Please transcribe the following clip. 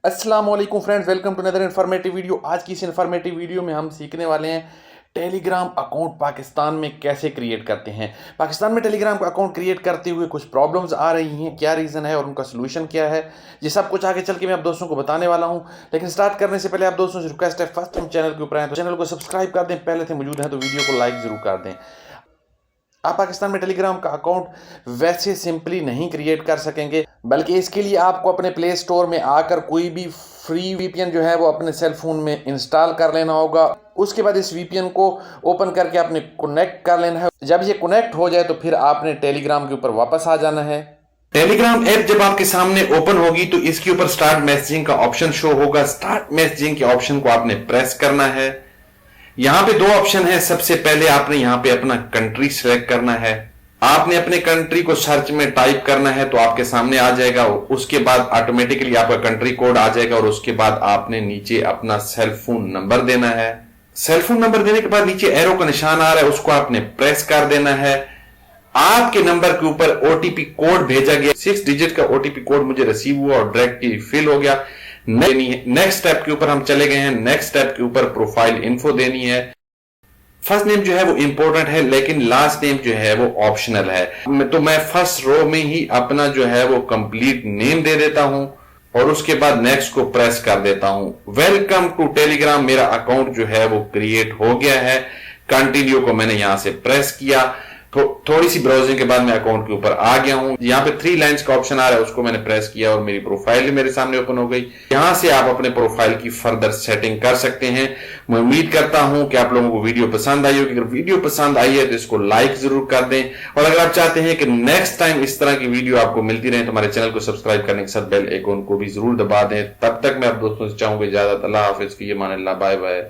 अस्सलाम वालेकुम friends, welcome to another informative video. आज की इस इन्फॉर्मेटिव वीडियो में हम सीखने वाले हैं टेलीग्राम अकाउंट पाकिस्तान में कैसे क्रिएट करते हैं। पाकिस्तान में टेलीग्राम का अकाउंट क्रिएट करते हुए कुछ प्रॉब्लम्स आ रही हैं, क्या रीज़न है और उनका सोल्यूशन क्या है, ये सब कुछ आगे चल के मैं आप दोस्तों को बताने वाला हूं। लेकिन स्टार्ट करने से पहले आप दोस्तों से रिक्वेस्ट है, फर्स्ट टाइम चैनल के ऊपर आए तो चैनल को सब्सक्राइब कर दें, पहले से मौजूद है तो वीडियो को लाइक ज़रूर कर दें। आप पाकिस्तान में टेलीग्राम का अकाउंट वैसे सिंपली नहीं क्रिएट कर सकेंगे, बल्कि इसके लिए आपको अपने प्ले स्टोर में आकर कोई भी फ्री वीपीएन जो है वो अपने सेल फोन में इंस्टॉल कर लेना होगा। उसके बाद इस वीपीएन को ओपन करके आपने कनेक्ट कर लेना है। जब ये कनेक्ट हो जाए तो फिर आपने टेलीग्राम के ऊपर वापस आ जाना है। टेलीग्राम ऐप जब आपके सामने ओपन होगी तो इसके ऊपर स्टार्ट मैसेजिंग का ऑप्शन शो होगा। स्टार्ट मैसेजिंग के ऑप्शन को आपने प्रेस करना है। यहां पे दो ऑप्शन है। सबसे पहले आपने यहां पे अपना कंट्री सिलेक्ट करना है। आपने अपने कंट्री को सर्च में टाइप करना है तो आपके सामने आ जाएगा। उसके बाद ऑटोमेटिकली आपका कंट्री कोड आ जाएगा और उसके बाद आपने नीचे अपना सेल फोन नंबर देना है। सेल फोन नंबर देने के बाद नीचे एरो का निशान आ रहा है, उसको आपने प्रेस कर देना है। आपके नंबर के ऊपर ओटीपी कोड भेजा गया, 6 डिजिट का ओटीपी कोड मुझे रिसीव हुआ और डायरेक्टली फिल हो गया। नेक्स्ट स्टेप के ऊपर हम चले गए हैं। नेक्स्ट स्टेप के ऊपर प्रोफाइल इन्फो देनी है। फर्स्ट नेम जो है वो इंपॉर्टेंट है, लेकिन लास्ट नेम जो है वो ऑप्शनल है। तो मैं फर्स्ट रो में ही अपना जो है वो कंप्लीट नेम दे देता हूं और उसके बाद नेक्स्ट को प्रेस कर देता हूं। वेलकम टू टेलीग्राम, मेरा अकाउंट जो है वो क्रिएट हो गया है। कंटिन्यू को मैंने यहां से प्रेस किया। थोड़ी सी ब्राउजिंग के बाद मैं अकाउंट के ऊपर आ गया हूं। यहाँ पे 3 लाइंस का ऑप्शन आ रहा है, उसको मैंने प्रेस किया और मेरी प्रोफाइल मेरे सामने ओपन हो गई। यहां से आप अपने प्रोफाइल की फर्दर सेटिंग कर सकते हैं। मैं उम्मीद करता हूं कि आप लोगों को वीडियो पसंद आई होगी। अगर वीडियो पसंद आई है तो इसको लाइक जरूर कर दें और अगर आप चाहते हैं कि नेक्स्ट टाइम इस तरह की वीडियो आपको मिलती रहे तो हमारे चैनल को सब्सक्राइब करने के साथ बेल आइकन को भी जरूर दबा दें। तब तक मैं आप दोस्तों से चाहूंगा इजाजत। अल्लाह हाफिज, फी अमान अल्लाह, बाय बाय।